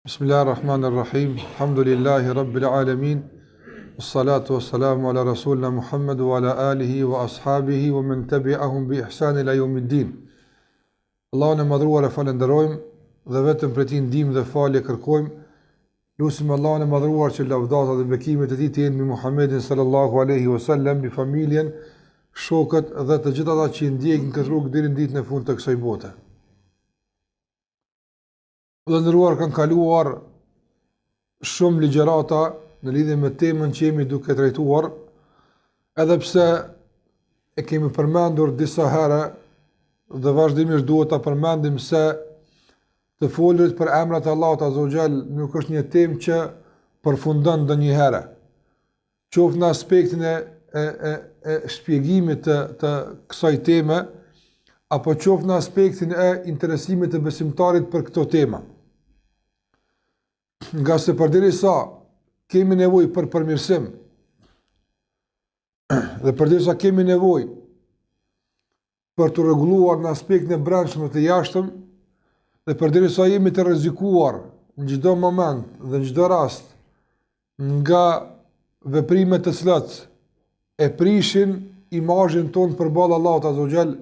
Bismillahirrahmanirrahim. Alhamdulillahi rabbil alamin. Wassalatu wassalamu ala rasulna Muhammad wa ala alihi wa ashabihi wa man tabi'ahum bi ihsan ila yawmiddin. Allahun e madhruar e falenderojmë dhe vetëm për tij ndihmë dhe falje kërkojmë. Lutim Allahun e madhruar që lavdata dhe bekimet e tij të jenë mbi Muhammedin sallallahu alaihi wasallam, mbi familjen, shokët dhe të gjithë ata që ndjekin këtë rrugë deri në ditën e fundit të kësaj bote. Dhe ndëruar kanë kaluar shumë ligjërata në lidhje me temën që jemi duke trajtuar, edhe pse e kemi përmendur disa herë dhe vazhdimisht duhet ta përmendim se të folur për emrat e Allahut Azza wa Jall nuk është një temë që përfundon ndonjëherë. Qoftë në aspektin e shpjegimit të kësaj teme, apo qoftë në aspektin e interesimit të besimtarit për këto tema. Nga se përderisa kemi nevojë për përmirësim dhe përderisa kemi nevojë për të rregulluar në aspektin e brendshëm dhe të jashtëm dhe përderisa jemi të rrezikuar në çdo moment dhe në çdo rast nga veprimet të cilat e prishin imazhin ton përballë Allahut Azza wa Jall,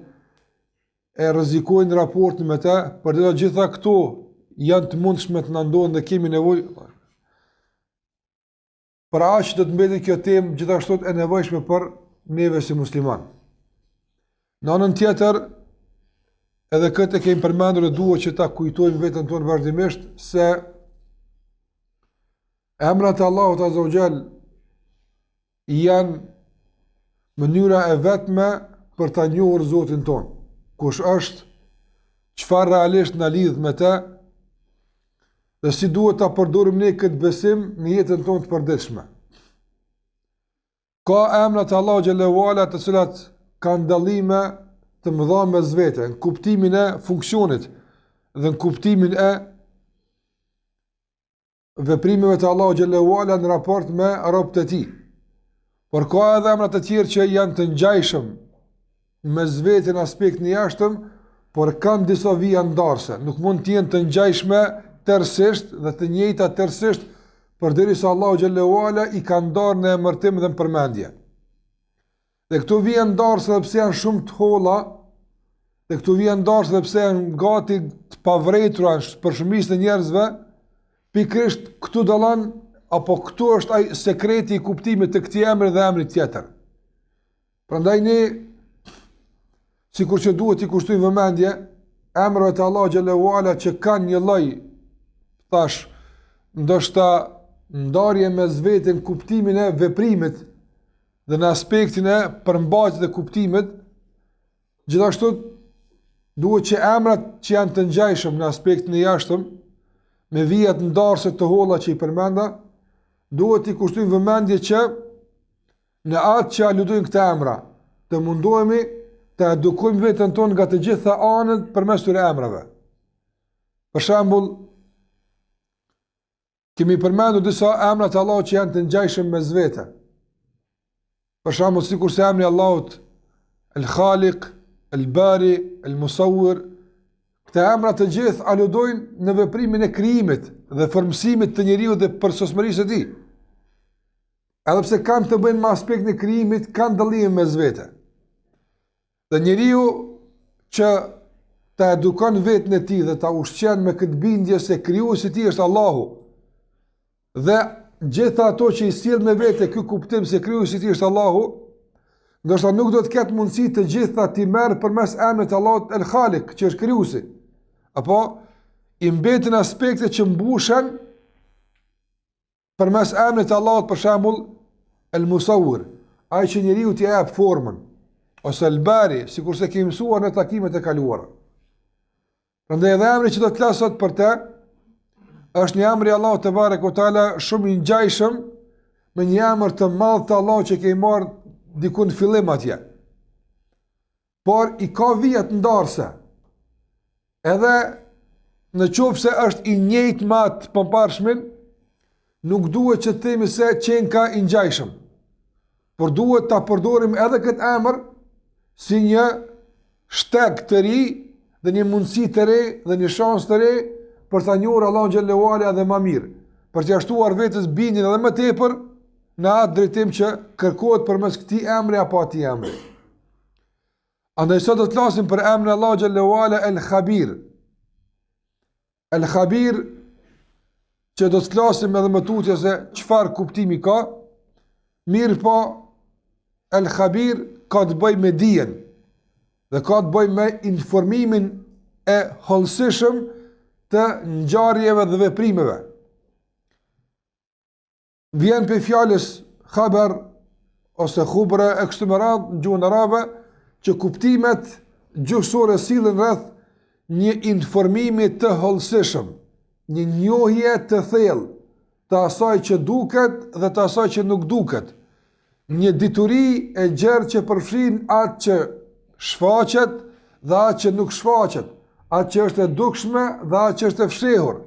e rrezikojnë raportin me të, përderisa gjitha këto janë të mundshme të na ndodhin dhe kemi nevojë. Për aq do të mbetet kjo temë gjithashtu e nevojshme për neve si musliman. Në anën tjetër, edhe këtë e kemi përmendur dhe duhet që ta kujtojmë veten tonë vazhdimisht se emrat e Allahut Azza wa Jall janë mënyra e vetme për ta njohur Zotin ton. Kush është, çfarë realisht na lidh me të, dhe si duhet ta përdorim ne këtë besim në jetën tonë të përditshme. Ka emra të Allahu xhallahu ala të cilat kanë dallime të mëdha mes vete, në kuptimin e funksionit dhe në kuptimin e veprimeve të Allahu xhallahu ala në raport me robët e tij. Por ka edhe emra të tjerë që janë të ngjajshëm mes vete në aspektin e jashtëm, por kanë disa vija ndarëse, nuk mund të jenë të ngjajshme tërësisht dhe të njëjta tërësisht, përderisa Allahu xhallahu ala i ka ndarë në emërtim dhe në përmendje. Dhe këto vija ndarëse dhe pse janë shumë të holla, dhe këto vija ndarëse dhe pse janë gati të pavretura për shumicën e njerëzve, pikërisht këtu dallon apo këtu është ai sekreti i kuptimit të këtij emri dhe emrit tjetër. Prandaj ne, sikur që duhet i kushtojmë vëmendje emrat e Allahu xhallahu ala që kanë një lloj, thash, ndoshta ndarje mes vete në kuptimin e veprimit dhe në aspektin e përmbajtjes dhe kuptimit, gjithashtu duhet që emrat që janë të ngjajshëm në aspektin e jashtëm, me vijat ndarëse të holla që i përmenda, duhet i kushtojmë vëmendje që në atë që aludojnë këta emra, të mundohemi të edukojmë veten tonë nga të gjitha anët përmes këtyre emrave. Për shembull, kemi përmendur disa emra të Allahut që janë të ngjajshëm mes vete. Për shembull, sikur se emri i Allahut El-Khaliq, El-Bari, El-Musawwir, këta emra të gjithë aludojnë në veprimin e krijimit dhe formësimit të njeriu dhe përsosmërisë së tij. Edhe pse kanë të bëjnë me aspektin e krijimit, kanë dallime mes vete. Dhe njeriu që ta edukon veten e tij dhe ta ushqen me këtë bindje se krijuesi i tij është Allahu, dhe gjitha ato që i sjell me vete ky kuptim se krijuesi i tij është Allahu, ndoshta nuk do të ketë mundësi të gjitha ti merr përmes emrit të Allahut El-Khaliq, që është krijuesi. Apo i mbeten aspekte që mbushen përmes emrit të Allahut, për shembull El-Musawwir, ai që njeriu t'i jep formën, ose El-Bari, sikurse kemi mësuar në takimet e kaluara. Prandaj edhe emri që do të flas sot për të është një emër i Allahut te barekuhu teala shumë i ngjajshëm me një emër të madh të Allahut që kemi marrë diku në fillim atje. Por i ka vija të ndarëse. Edhe në qoftë se është i njëjtë me atë përparshmin, nuk duhet që të themi se qenë ka i ngjajshëm. Por duhet ta përdorim edhe këtë emër si një shteg të ri dhe një mundësi të re dhe një shans të re për ta njohur Allahun xhallahu ala dhe më mirë, për t'ia shtuar vetes bindjen edhe më tepër në atë drejtim që kërkohet përmes këtij emri apo atij emri. Andaj sot do të flasim për emrin Allahu xhallahu ala El-Khabir. El-Khabir, që do të flasim edhe më tutje se çfarë kuptimi ka, mirë po El-Khabir ka të bëjë me dijen dhe ka të bëjë me informimin e hollësishëm të ngjarjeve dhe veprimeve. Vjen për fjalës khabar ose khubra e kështu me radhë në gjuhën arabe, që kuptimet gjuhësore sillen rreth një informimi të hollësishëm, një njohje të thellë të asaj që duket dhe të asaj që nuk duket, një dituri e gjerë që përfshin atë që shfaqet dhe atë që nuk shfaqet, atë që është e dukshme dhe atë që është e fshehur.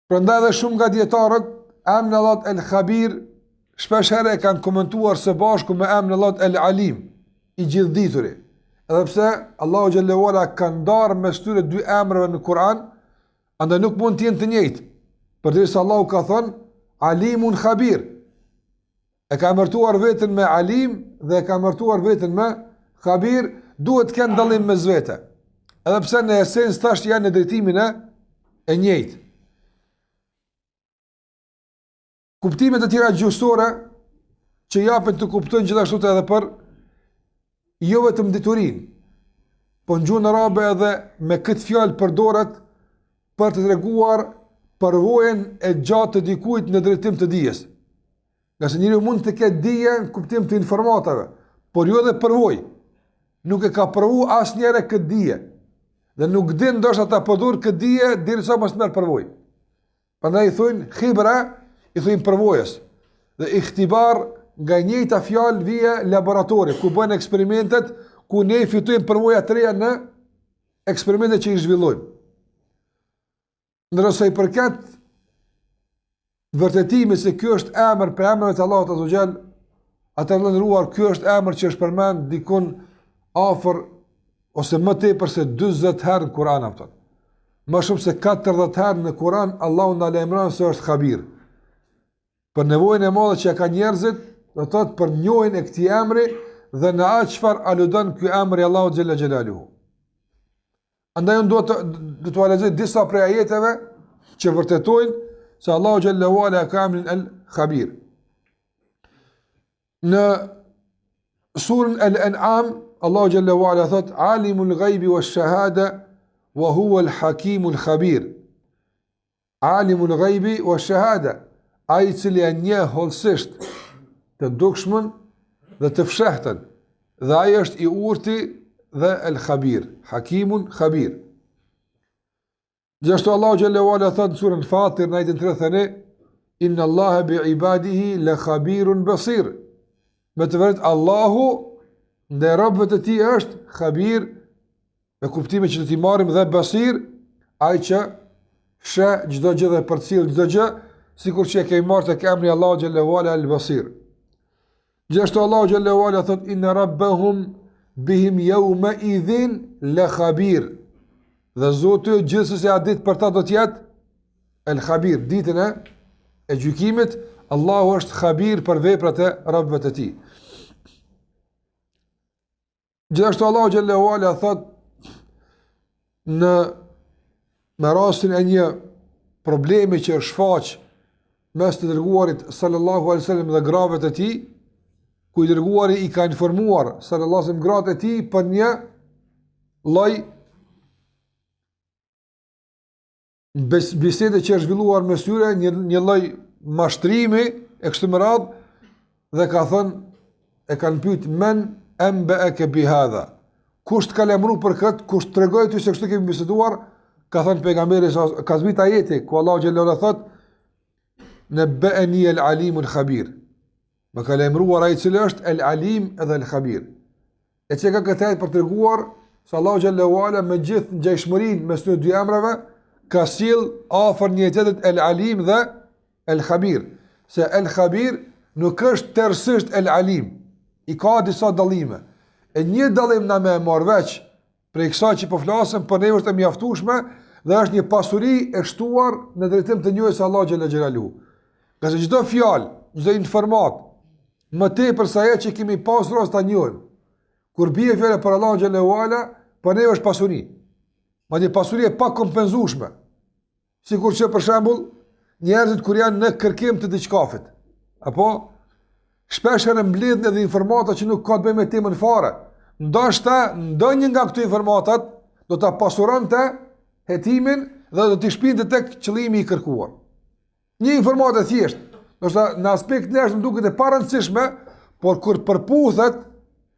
Prandaj dhe shumë nga dietarët emrin Allahut El-Khabir shpesh herë e kanë komentuar së bashku me emrin Allahut El-Alim, i gjithdituri. Edhe pse Allahu xhallahu ala ka ndarë mes këtyre dy emrave në Kur'an, andaj nuk mund të jenë të njëjtë. Përderisa Allahu ka thënë Alimun Khabir. E ka emërtuar veten me Alim dhe e ka emërtuar veten me Khabir, duhet të kenë dallim mes vete. Edhe pse në esencë tash janë në drejtimin e njëjtë. Kuptimet e tjera gjuhësore që japin të kuptojnë gjithashtu edhe për jo vetëm diturinë, po në gjuhën arabe edhe me këtë fjalë përdoret për të treguar përvojën e gjatë të dikujt në drejtim të dijes. Nëse njeriu mund të ketë dije në kuptim të informatave, por jo edhe përvojë. Nuk e ka provu asnjëherë këtë dije dhe nuk din ndoshta ta përdor këtë dije derisa mos merr përvojë. Prandaj i thonë khibra, i thonë përvojës. Dhe ihtibar nga njëjta fjalë vije laboratori, ku bën eksperimentet, ku ne fitojmë përvoja të reja në eksperimentet që i zhvillojmë. Ndërsa i përket vërtetimi se ky është emër për emrat e Allahut azza xal, atë ndëruar ky është emër që është përmend dikun afër ose më tepër se 40 herë në Kur'an apo. Më shumë se 40 herë në Kur'an Allahu na lajmëron se është Khabir. Për nevojën e madhe që ka njerëzit, do të thotë për njohjen e këtij emri dhe në atë çfarë aludon ky emër i Allahut xhalla xhelaluhu. Andaj unë do të lexoj disa prej ajeteve që vërtetojnë se Allahu xhallahu ala ka emrin El-Khabir. Në surën Al-An'am Allahu xhallahu ala thot Alimul ghaibi wash-shahada wa huwa al-hakimul khabir. Alimul ghaibi wash-shahada, ai i cili e njeh hollësisht të dukshmën dhe të fshehtën, dhe ai është i urti dhe el-Khabir, Hakimun Khabir. Gjithashtu Allahu xhallahu ala thot në surën Fatir në ajetin 31, Inna Allaha bi ibadihi la khabirun basir. Me të vërtetë Allahu ndaj robëve të tij është Khabir, me kuptimin që do t'i marrim dhe Basir, ai që sheh çdo gjë dhe përcjell çdo gjë, sikur që e kemi marrë tek emri Allahu xhallahu ala al-Basir. Gjithashtu Allahu xhallahu ala thot inna rabbahum bihim yawma idhin la khabir. Dhe Zoti gjithsesi a ditë për ta do të jetë el-Khabir, ditën e gjykimit, Allahu është Khabir për veprat e robëve të tij. Gjithashtu Allahu xhallahu ala thot në rastin e një problemi që shfaq mes të dërguarit sallallahu alaihi wasallam dhe grave të tij, ku i dërguari i ka informuar sallallahu alaihi wasallam gratë e tij për një lloj bisede që është zhvilluar mes tyre, një lloj mashtrimi e kështu me radhë, dhe ka thënë, e kanë pyet men anba'aka bi hadha. Kush të ka lajmëruar për këtë, kush tregoi ty se kështu kemi biseduar? Ka thënë pejgamberi, ka zbrit ajeti ku Allahu xhallahu ala thot nabba'ani al-alim al-khabir. Më ka lajmëruar ai i cili është el-alim edhe el-khabir. E që ka këtë ajit për treguar se Allahu xhallahu ala me gjithë ngjashmërinë mes të dy emrave ka sill afër një tjetrit el-alim dhe el-khabir. Se el-khabir nuk është tërësisht el-alim, i ka disa dallime. E një dallim na më marr veç prej kësaj që po flasim, për ne është e mjaftueshme dhe është një pasuri e shtuar në drejtim të njohjes së Allahut xhalla xhelalu. Qase çdo fjalë, çdo informat, më tepër se ajo që kemi pasur ose ta njohim. Kur bie fjala për Allahun xhalla uala, për ne është pasuri. Madje pasuri e pa kompenzueshme. Sikur që për shembull njerëzit kur janë në kërkim të diçkafit, apo shpesh herë mbledhin edhe informata që nuk ka të bëjë me temën fare. Ndoshta ndonjë nga këto informatat do ta pasuronte hetimin dhe do t'i shpinte tek qëllimi i kërkuar. Një informatë e thjeshtë, ndoshta në aspekt njerëz më duket e parëndësishme, por kur përputhet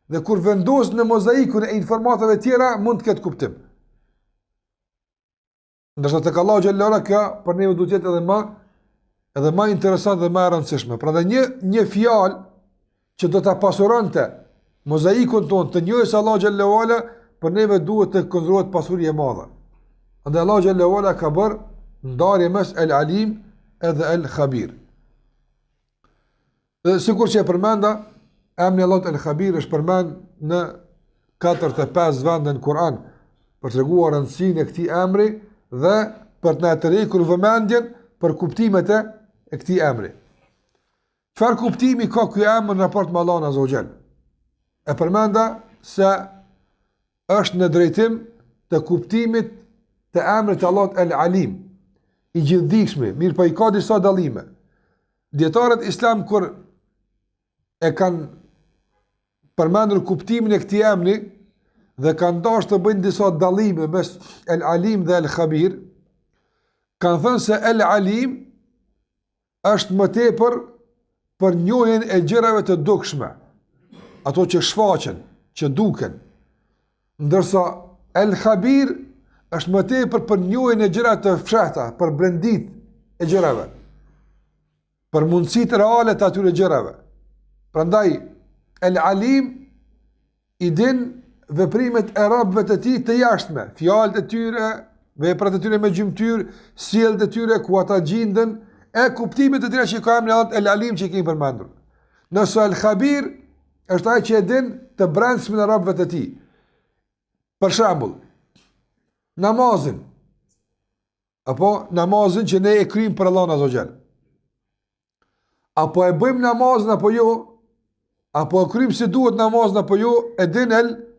dhe kur vendos në mozaikun e informatave tjera mund të ketë kuptim. Ndërsa tek Allahu xhallahu ala kjo për ne duhet të jetë edhe më interesant dhe më e rëndësishme. Pra dhe një fjalë që do ta pasuronte mozaikun tonë të njohjes Allahu xhallahu ala, për neve duhet të konsiderohet pasuri e madhe. Andaj Allahu xhallahu ala ka bërë ndarje mes el alim edhe el khabir. Dhe sikur që e përmenda, emri Allahut el khabir është përmend në 4-5 vende në Kur'an për treguar rëndësinë e këtij emri dhe për të na tërhequr vëmendjen për kuptimet e këtij emri. Çfarë kuptimi ka ky emër në raport me Allahun azza wa jall? E përmenda se është në drejtim të kuptimit të emrit të Allahut El Alim, i gjithdijshëm, mirë po i ka disa dallime. Dietarët islam kur e kanë përmendur kuptimin e këtij emri dhe kanë dashur të bëjnë disa dallime mes El Alim dhe El Khabir, kanë thënë se El Alim është më tepër për njohjen e gjërave të dukshme, ato që shfaqen, që duken, ndërsa El Khabir është më tepër për njohjen e gjërave të fshehta, për brendit e gjërave, për mundësitë reale të atyre gjërave. Prandaj El Alim i din veprimet e robëve të tij të jashtme, fjalët e tyre, veprat e tyre me gjymtyr, sjelljet e tyre ku ata gjenden, e kuptimet e tyre që ka emri Allahut El Alim që i kemi përmendur. Nëse El Khabir është ai që e din të brendshmin e robëve të tij. Për shembull, namazin, apo namazin që ne e kryjmë për Allahun azza wa jall. Apo e bëjmë namazin apo jo, apo e kryjmë si duhet namazin apo jo, e din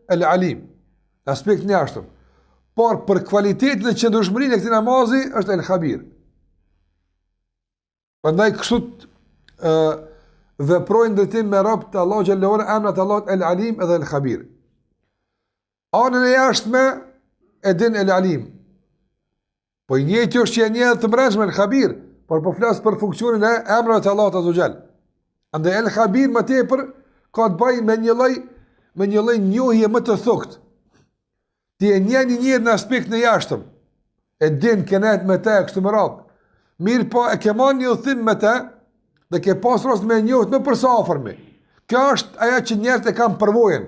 El Alim, aspekt një ashtëm. Por për kualitetin dhe qëndrueshmërinë e këtij namazi është El Khabir. Prandaj kështu veprojnë drejtim me robët e Allahut xhallahu ala, emrat e Allahut El Alim edhe El Khabir. Anën e jashtme e din El Alim. Po i njëjti është që e njeh të mbrëmshme El Khabir, por po flas për funksionin e emrave të Allahut azza wa jall. Andaj El Khabir më tepër ka të bëjë me një lloj njohje më të thukët. Ti e njeh një njeri në aspekt në jashtëm, e din kenet me te, kështu më radhë. Mirë po e ke marrë një udhëtim me te, dhe ke pas rast me njohët më përsa afërmi. Kjo është aja që njerët e kam përvojën.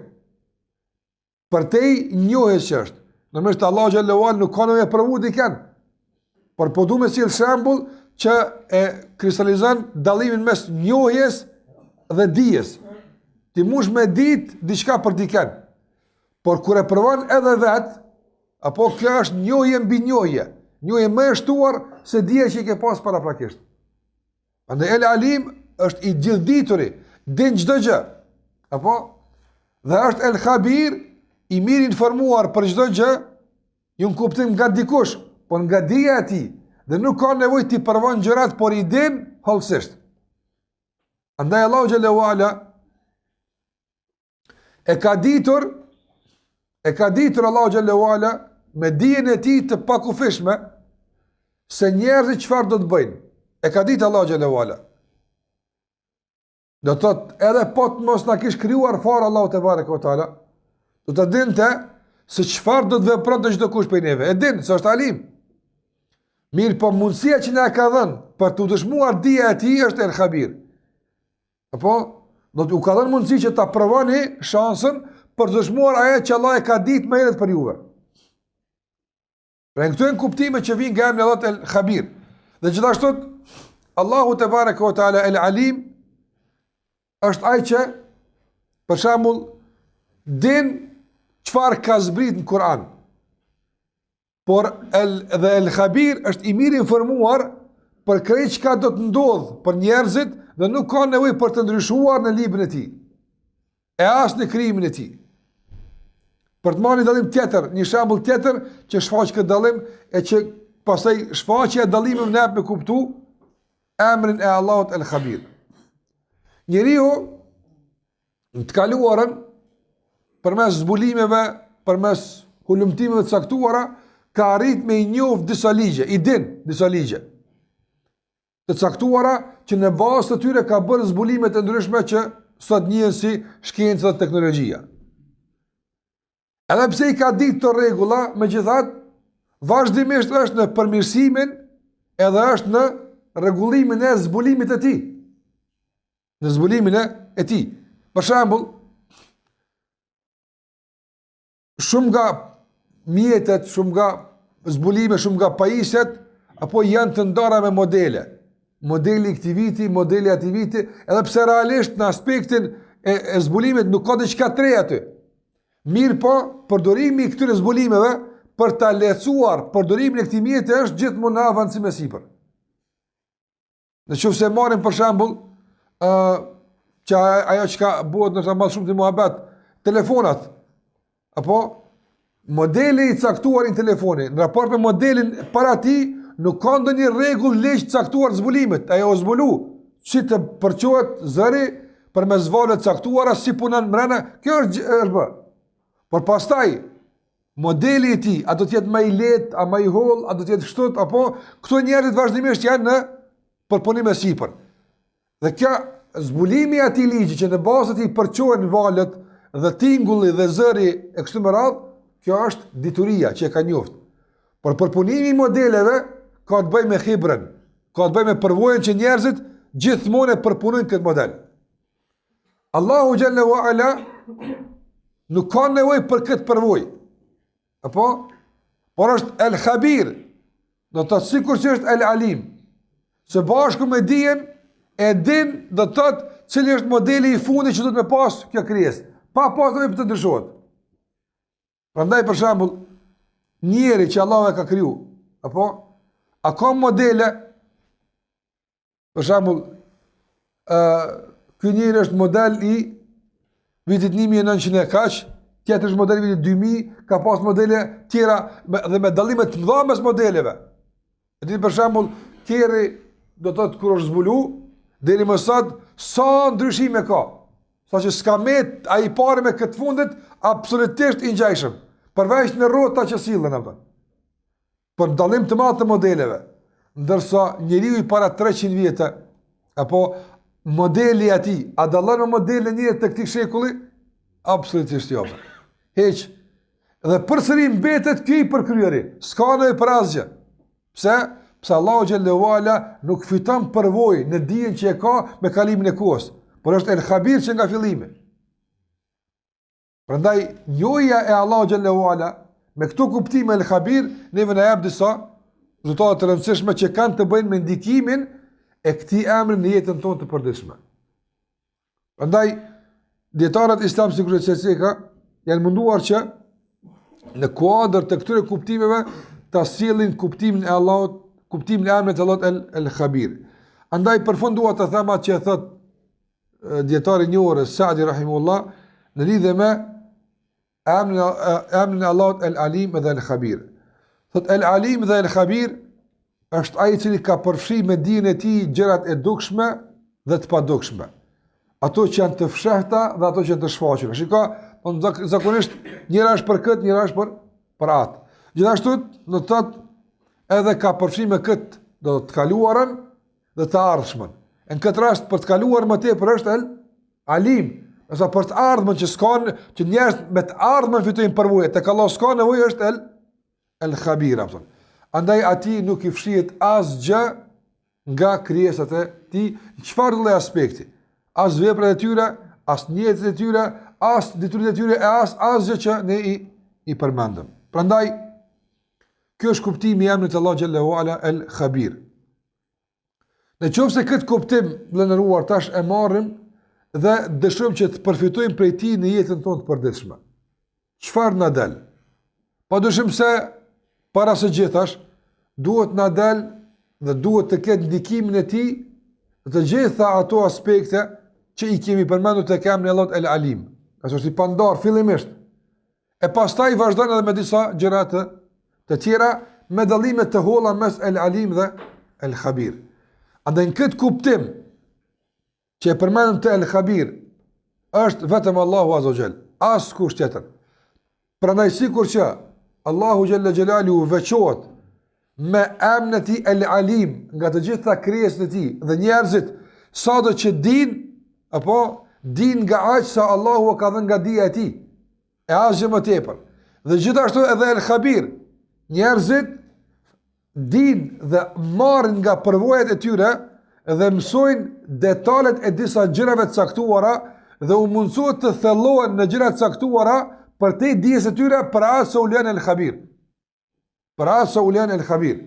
Për te i njohës që është. Nërmështë Allah xhallahu ala nuk ka në me përvu diken. Por po du me si shembull që e kristalizon dallimin mes njohjes dhe dijes. Ti mush me dit diçka për diken. Por kur e provon edhe vet, apo kjo është njohje mbi njohje, njohje më e shtuar se dija që i ke pas paraprakisht. Andaj El Alim është i gjithdituri, din çdo gjë. Apo dhe është El Khabir, i mirë informuar për çdo gjë, ju në kuptim nga dikush, por nga dija e tij, dhe nuk ka nevojë ti provon gjërat, por i din hollësisht. Andaj Allahu xhallahu ala e ka ditur Allahu xhallahu ala me dijen e tij të pakufishme se njerëzit çfarë do të bëjnë. E ka ditë Allahu xhallahu ala. Do të thotë edhe po të mos na kish krijuar fare Allahu te bareke ve taala, do të dinte se çfarë do të vepronte çdo kush prej neve. E din se është alim. Mirë, po mundësia që na ka dhënë për të dëshmuar dija e tij është El Khabir. Apo do të u ka dhënë mundësi që ta provoni shansën për të dëshmuar ajo që Allah e ka ditë më herët për juve. Pra këto janë kuptime që vijnë nga emri Allahut El Khabir. Dhe gjithashtu Allahu te bareke ve taala El Alim është ai që për shembull din çfarë ka zbrit në Kur'an. Por dhe El Khabir është i mirë informuar për krejt çka do të ndodh për njerëzit dhe nuk ka nevojë për të ndryshuar në librin e tij. E as në krijimin e tij. Për të marrë një dallim tjetër, një shembull tjetër që shfaq këtë dallim e që pastaj shfaqja e dallimit në me kuptu emrin e Allahut El Khabir. Njeriu në të kaluarën përmes zbulimeve, përmes hulumtimeve të caktuara, ka arrit me i njoft disa ligje, i din disa ligje të caktuara që në bazë të tyre ka bërë zbulime të ndryshme që sot njihen si shkenca dhe teknologjia. Edhe pse i ka ditë të rregulla, megjithatë, vazhdimisht është në përmirësimin edhe është në rregullimin e zbulimit të tij. Në zbulimin e tij. Për shembull, shumë nga mjetet, shumë nga zbulime, shumë nga pajisjet, apo janë të ndara me modele. Modeli i këtij viti, modeli i atij viti, edhe pse realisht në aspektin e zbulimit nuk ka diçka të re aty. Mirë po, përdorimi i këtyre zbulimeve për ta lehtësuar përdorimin e këtij mjeti është gjithmonë në avancim e sipër. Nëse marrim për shembull që ajo që bëhet në më shumë të muhabet, telefonat, apo modeli i caktuar i telefonit, në raport me modelin para tij, nuk ka ndonjë rregull leq caktuar zbulimit, ajo o zbulu, si të përqohet zëri përmes valve të caktuara, si punon mrena, kjo është bë. Por pastaj, modeli i tij, a do të jetë më i lehtë, a më i holl, a do të jetë kështu, apo këto njerëzit vazhdimisht janë në përpunim e sipër. Dhe kjo zbulimi i atij ligji që në bazë të tij përqohen valët dhe tingulli dhe zëri e kështu me radhë, kjo është dituria që e ka njoft. Por përpunimi i modeleve ka të bëjë me hibrën, ka të bëjë me përvojën që njerëzit gjithmonë e përpunojnë këtë model. Allahu Jalla wa Ala nuk ka nevojë për këtë përvojë. Apo? Por është El Khabir, do të thotë sikur që është El Alim. Së bashku me dijen e din do të thotë cili është modeli i fundit që do të më pas kjo krijesë, pa pas nevojë për të ndryshuar. Prandaj për shembull, njeri që Allahu e ka kriju, apo a ka modele, për shembull, ky njeri është model i vitit 1900 kaq, tjetër është model i vitit 2000, ka pas modele tjera dhe me dallime të mëdha mes modeleve. Edhe për shembull, tjeri do të thotë kur është zbulu, deri më sot sa ndryshime ka. Saqë s'ka met ai parë me këtë fundit absolutisht i ngjajshëm. Përveç në rrota që sillen ato. Për dallim të madh të modeleve, ndërsa njeriu i para 300 vjetë apo modeli i tij, a dallon me modelin e njerit të këtij shekulli? Absolutisht jo. Hiç. Dhe përsëri mbetet ky i përkryeri. S'ka nevojë për asgjë. Pse? Pse Allahu Xhallahu Ala nuk fiton përvojë në dijen që e ka me kalimin e kohës, por është El Khabir që nga fillimi. Prandaj njohja e Allahu Xhallahu Ala me këto kuptime El Khabir neve na jep disa rezultate të rëndësishme që kanë të bëjnë me ndikimin e këtij emri në jetën tonë të përditshme. Prandaj dietarët islam sigurisht janë munduar që në kuadër të këtyre kuptimeve ta sillin kuptimin e Allahut, kuptimin e emrit të Allahut El Khabir. Andaj përfundua të them atë që thot dietari i njohur Sa'di rahimullah në lidhje me emrin e Allahut El Alim dhe El Khabir. Thot El Alim dhe El Khabir është ai i cili ka përfshirë me dijen e tij gjërat e dukshme dhe të padukshme. Ato që janë të fshehta dhe ato që janë të shfaqura. Shikoj, zakonisht njëra është për këtë, njëra është për atë. Gjithashtu do të thotë edhe ka përfshirë me këtë do të kaluarën dhe të ardhshmen. Në këtë rast për të kaluar më tepër është El Alim, ose për të ardhmen që njerëz me të ardhmen fitojnë përvojë, tek Allah s'ka nevojë është El Khabir apo. Andaj ati nuk i fshihet asgjë nga krijesat e tij, çfarë lloj aspekti. As veprat e tyre, as njetet e tyre, as detyrat e tyre, as asgjë që ne i përmendëm. Prandaj ky është kuptimi i emrit Allah xhallahu ala El Khabir. Nëse këtë kuptim vlerëruar tash e marrim dhe dëshirojmë që të përfitojmë prej tij në jetën tonë të përditshme. çfarë na del? Padyshim se para së gjithash duhet na del dhe duhet të ketë ndikimin e tij në të gjitha ato aspekte që i kemi përmendur tek emri Allahu El Alim. Ka është i pandar fillimisht. E pastaj vazhdon edhe me disa gjëra të tjera me dallime të holla mes El Alim dhe El Khabir. Andaj në këtë kuptim që e përmendëm të El Khabir është vetëm Allahu Azza wa Jall, askush tjetër. Prandaj sikur që Allahu Jalla Jalaluhu veçohet me emrin e tij El Alim nga të gjitha krijesat e tij dhe njerëzit sado që din nga aq sa Allahu ka dhënë nga dija e tij. E asgjë më tepër. Dhe gjithashtu edhe El Khabir, njerëzit din dhe marrin nga përvojat e tyre dhe mësojnë detalet e disa gjërave të caktuara dhe u mundësohet të thellohen në gjëra të caktuara për te dijes e tyre për asë u lën El Khabir. Për asë u lën El Khabir.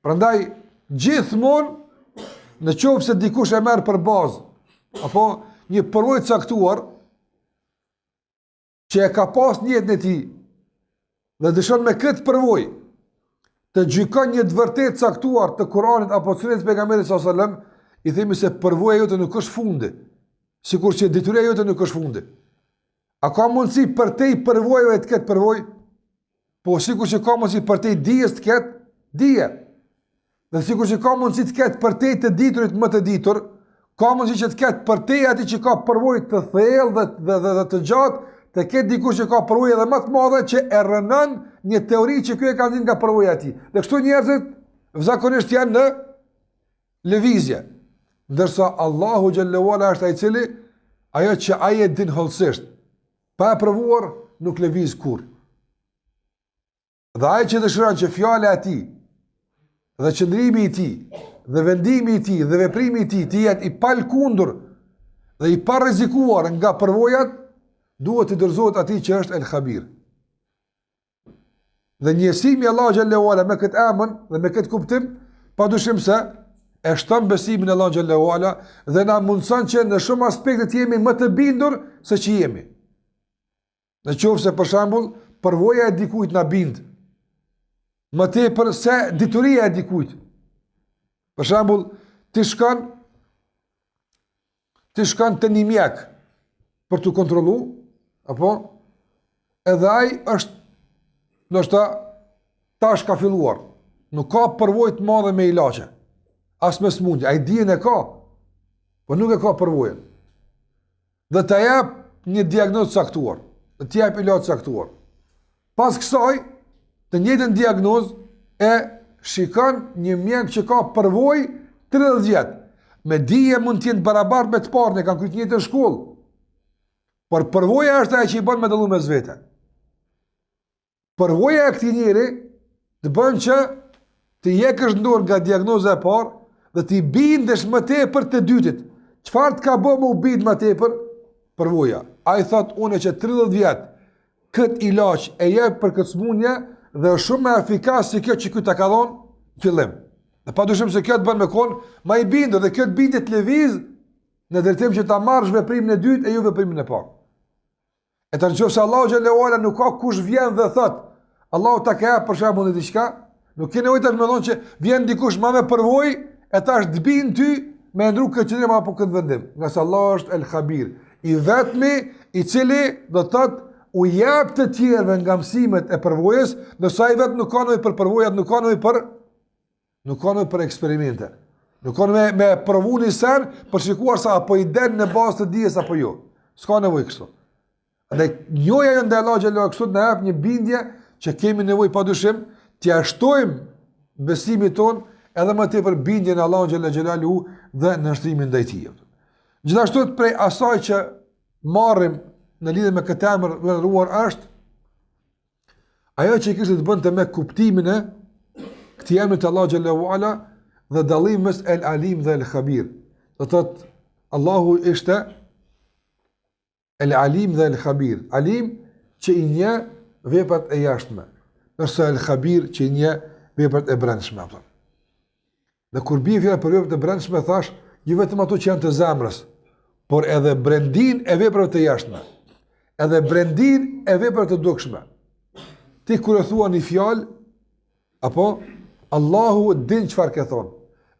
Prandaj gjithmonë në qoftë se dikush e merr për bazë apo një përvojë të caktuar që e ka pas në jetën e tij dhe dëshon me këtë përvojë të gjykon një të vërtetë caktuar të Kuranit apo të Sunetit të pejgamberit sallallahu alajhi wasallam, i themi se përvoja jote nuk është fundi, sikur që detyria jote nuk është fundi. A ka mundësi për te i përvojave të ketë përvojë? Po sikur që ka mundësi për te i dijes të ketë dije. Dhe sikur që ka mundësi të ketë për te të diturit më të ditur, ka mundësi që të ketë për te ati që ka përvojë të thellë dhe të gjatë, të ketë dikush që ka përvojë edhe më të madhe që e rënon një teori që ky e ka dhënë nga përvoja e tij. Dhe kështu njerëzit zakonisht janë në lëvizje. Ndërsa Allahu xhallahu ala është ai i cili ajo që ai e din hollësisht, pa provuar nuk lëviz kurrë. Dhe ai që dëshiron që fjala e tij dhe qëndrimi i tij dhe vendimi i tij dhe veprimi i tij të jetë i palkundur dhe i parrezikuar nga përvojat, duhet të dorëzohet atij që është El Khabir. Dhe njësimi Allahu xhallahu ala me këtë emër dhe me këtë kuptim, padyshim se e shton besimin e Allahu xhallahu ala dhe na mundson që në shumë aspekte të jemi më të bindur se që jemi. Në qoftë se për shembull përvoja e dikujt na bind, më tepër se dituria e dikujt. Për shembull, ti shkon te një mjek për të kontrolluar, apo edhe ai është ndoshta tash ka filluar. Nuk ka përvojë të madhe me ilaçe. As me smundje, ai dijen e ka, po nuk e ka përvojën. Dhe të jap një diagnozë caktuar, dhe të jap ilaç caktuar. Pas kësaj, të njëjtën diagnozë e shikon një mjek që ka përvojë 30 vjet. Me dije mund të jenë barabartë me të parën, e kanë kryer një të shkollë. Por përvoja është ajo që i bën me dalluar mes vete. Përvoja e këtij njeri të bën që të jekësh dorë nga diagnoza e parë dhe të bindesh më tepër të dytit. Çfarë të ka bëu më u bind më tepër? Përvoja. Ai thot unë që 30 vjet kët ilaç e jep për këtë smundje dhe është shumë më efikas se kjo që ky ta ka dhënë në fillim. Dhe padyshim se kjo të bën me kon më i bindur dhe kjo të bindë të lëviz në drejtim që ta marrësh veprimin e dytë e jo veprimin e parë. E të nëqofë se Allahu xhallahu ala nuk ka kush vjen dhe thot Allahu ta ka për shembull në diçka, nuk ke nevojë të më thonë që vjen dikush më me përvojë e tash të bin ty me ndru këtë qëndrim apo këtë vendim. Nga se Allah është El Khabir, i vetmi i cili do të thotë u jep të tjerëve nga mësimet e përvojës, ndërsa ai vetë nuk ka nevojë për përvojat, nuk ka nevojë për eksperimente. Nuk ka nevojë me provu një sen për shikuar sa apo i den në bazë të dijes apo jo. S'ka nevojë kështu. Dhe njoja jo ndaj Allahu xhallahu kështu na jep një bindje që kemi nevojë padyshim t'ia shtojmë besimin ton edhe më tepër bindjen e Allahu xhallahu dhe në nështrimin ndaj tij. Gjithashtu prej asaj që marrim në lidhje me këtë emër vlerëruar është ajo që kishte të bënte me kuptimin e këtij emri të Allahu xhallahu ala dhe dallimin mes El Alim dhe El Khabir. Do thotë Allahu ishte El Alim dhe El Khabir. Alim që i nje veprat e jashtme, nërsa El Khabir që i nje veprat e brendshme. Dhe kur bie fjala për veprat e brendshme, thash, jo vetëm ato që janë të zemrës, por edhe brendin e veprave të jashtme. edhe brendin e vepra të dukshme. Ti kur e thua një fjalë, apo Allahu din çfarë ke thonë,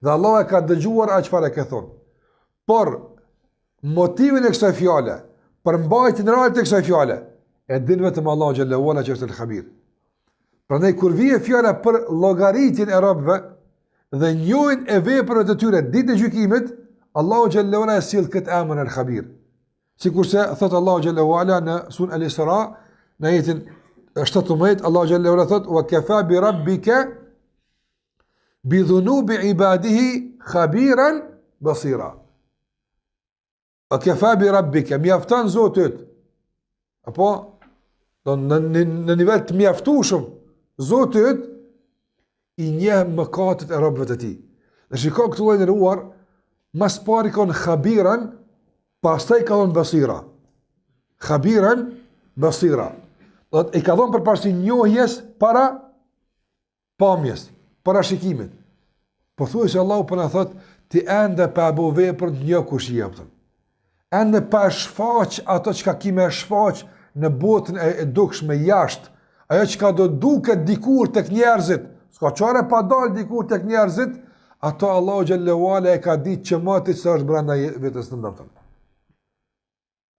dhe Allahu e ka dëgjuar atë çfarë ke thonë. Por motivin e kësaj fjale, për mbajtjen e reale të kësaj fjale, e din vetëm Allahu xhallahu ala që është el-Khabir. Prandaj kur vije fjala për llogaritjen e robëve dhe njohin e veprave të tyre ditë e gjykimit, Allahu xhallahu ala sill këtë emër el-Khabir. Sikurse thot Allahu xhallahu ala në Surën Al-Isra, në ajetin 17, Allahu xhallahu ala thot: "Wa kafa bi rabbika bi dhunubi ibadihi khabiran basira." Wa kafa bi rabbika, mjafton Zotit. Apo në nivel të mjaftueshëm, Zotit i njeh mëkatet e robëve të tij. Dhe shikoj këtu e nderuar, mas pari kon khabiran, pastaj ka dhënë basira. Khabiran basira. Do të i ka dhënë përparësi njohjes para pamjes, para shikimit. Po thuaj se Allahu po na thot ti ende pa apo vepër një kush i jep. Ende pa shfaq ato çka kimë shfaq në botën e dukshme jashtë. Ajo që ka do duket dikur tek njerëzit, s'ka çare pa dal dikur tek njerëzit, ato Allahu xhallahu ala e ka ditë që mati se është brenda vetes të ndonjë.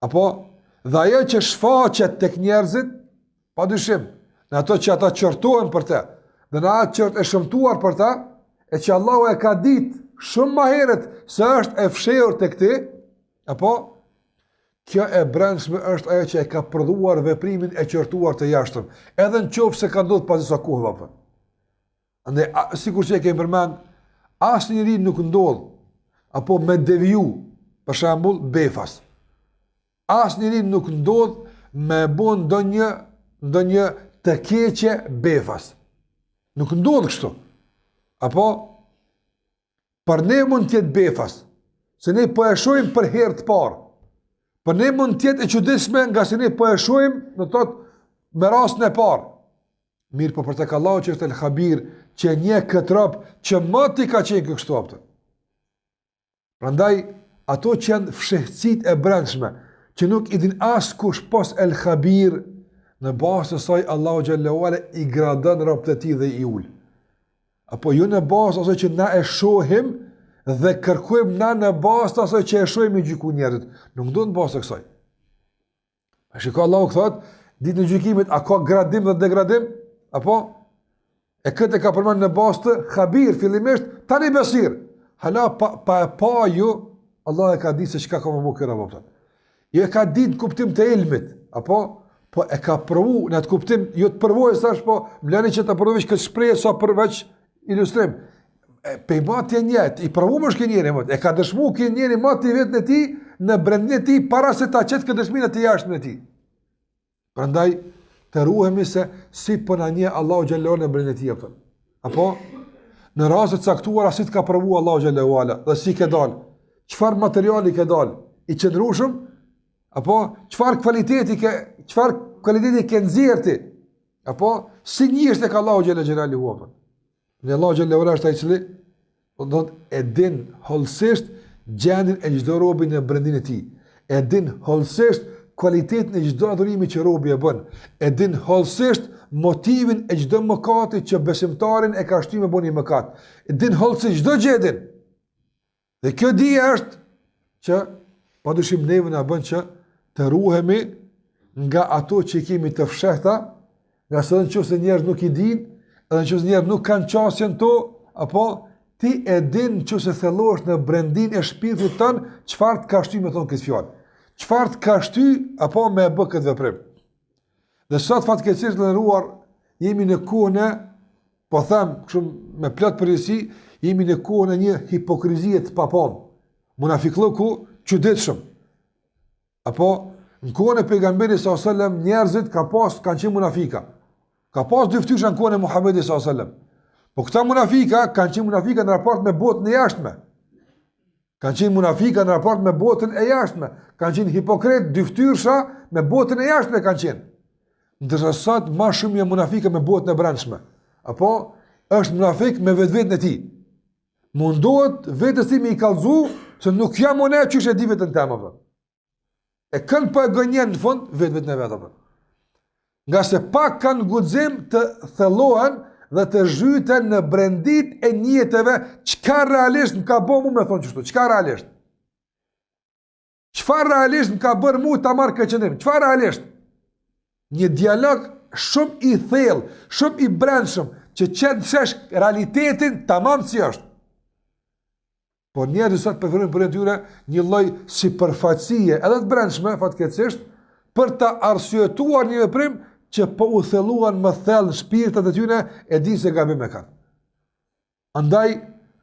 Apo dhe ajo që shfaqet tek njerëzit, padyshim, në ato që ata qortohen për të, dhe në ato që është e shëmtuar për ta, e që Allahu e ka ditë shumë më herët se është e fshehur tek ti, apo kjo e brendshme është ajo që e ka prodhuar veprimin e qortuar të jashtëm, edhe në qoftë se ka ndodhur pas disa kohëve apo. Andaj sikur që e kemi përmend, asnjëri nuk ndodh apo me deviju, për shembull befas. Asnjëri nuk ndodh me bën ndonjë të keqe befas. Nuk ndodh kështu. Apo për ne mund të jetë befas, se ne po e shohim për herë të parë. Për ne mund të jetë e çuditshme nga se ne po e shohim, do të thotë, me rastin e parë. Mirë, po për tek Allahu që është el-Khabir, që një këtë rob që më ti ka qenë kështu aftë. Prandaj ato që janë fshehësit e brendshme, që nuk i din askush pos el-Khabir, në bazë të saj Allahu xhallahu ala i gradon robët e tij dhe i ul. Apo jo në bazë asaj që na e shohim dhe kërkojmë na në bazë të asaj që e shohim i gjyku njerëzit. Nuk do në bazë të kësaj. A shikoj Allahu thot, ditë në gjykimit a ka gradim dhe degradim? Apo e këtë e ka përmend në bazë të Khabir fillimisht, tani Basir. Hala pa ju Allah e ka ditë se çka ka më bëu robot. Jo e ka ditë kuptim të ilmit, apo po e ka provu në atë kuptim, jo të provojë thash, po mlani që ta provojë këtë shprehje sa përveç ilustrim. Pe mati njët, i provuar është njëri, e ka dëshmuar që njëri mati vetën e tij në brendin e tij para se ta çet këtë dëshminë të jashtëm e tij. Prandaj të ruhemi se si po na njeh Allahu xhallahu në brendin e tij apo. Apo në raste të caktuara si të ka provuar Allahu xhallahu ala, dhe si ke dal, çfarë materiali ke dal, i qëndrueshëm, apo çfarë kvaliteti ke nxjerrë ti, apo si njihesh tek Allahu xhallahu ala. Në Allahu xhallahu ala është ai cili do të e din hollësisht gjendjen e çdo robi në brendin e tij. E din hollësisht cilëtetin e çdo adhurimi që robi e bën. E din hollësisht motivin e çdo mëkati që besimtarin e ka shtyr me bëni mëkat. E din hollësisht çdo gjë. Dhe kjo dije është që padyshim neve na bën që të ruhemi nga ato që kemi të fshehta, nga se nëse njerëz nuk i dinë, edhe nëse njerëz nuk kanë qasjen to, apo ti e din nëse thellohesh në brendin e shpirtit tën, çfarë të ka shtyr me thon këtë fjalë. Çfarë të ka shtyr apo me bë këtë veprim. Dhe sot fatkeqësisht ndëruar jemi në kohën e, po them kështu me plot përgjithësi, jemi në kohën e një hipokrizie të papon. Munafiqllëku çuditshëm. Apo në kohën e pejgamberit sallallahu alajhi wasallam njerëzit kanë qenë munafika. Ka pas dy fytyrë në kohën e Muhamedit sallallahu alajhi wasallam. Po këta munafika kanë qenë munafika në raport me botën e jashtme. Kanë qenë munafika në raport me botën e jashtme. Kanë qenë hipokrit, dy fytyrsha me botën e jashtme kanë qenë. Ndërsa sot më shumë janë munafika me botën e brendshme. Apo është munafik me vetveten e tij. Mundohet vetes tij me i kallëzu se nuk jam unë çish e di vetën tëm apo. E kënë për e gënjen në fund, vetë në vetë. Nga se pak kanë guxim të thellohen dhe të zhyten në brendit e njetëve, çka realisht më ka bo mu me thonë qështu, çka realisht? Çfarë realisht më ka bërë mu të marrë këtë qëndrim? Çfarë realisht? Një dialog shumë i thellë, shumë i brendshëm, që qenë shesh realitetin tamam si është. Por njerëzit sot preferojnë për tyre një lloj sipërfaqësie, edhe të brendshme, fatkeqësisht, për të arsyetuar një veprim që po u thelluan më thellë në shpirtat e tyre, e dinë se gabim e kanë. Andaj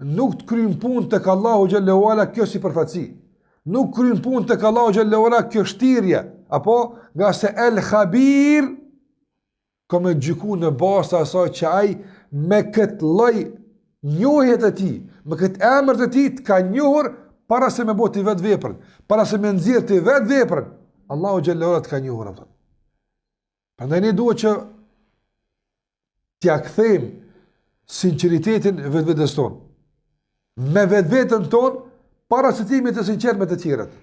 nuk të kryjnë punë tek Allahu xhallahu ala kjo sipërfaqësi. Nuk kryjnë punë tek Allahu xhallahu ala kjo shtirje, apo nga se el khabir ka me gjyku në bazë të asaj që ai me këtë lloj njohjet e tij, me këtë emër të tij të ka njohur para se me bëti vetë veprën, para se me nxjerr ti vetë veprën, Allahu xhallahu ala të ka njohur atë. Prandaj ne duhet që t'ia kthejmë sinqeritetin vetvetes tonë, me vetveten tonë, para se t'jemi të sinqert me të tjerët.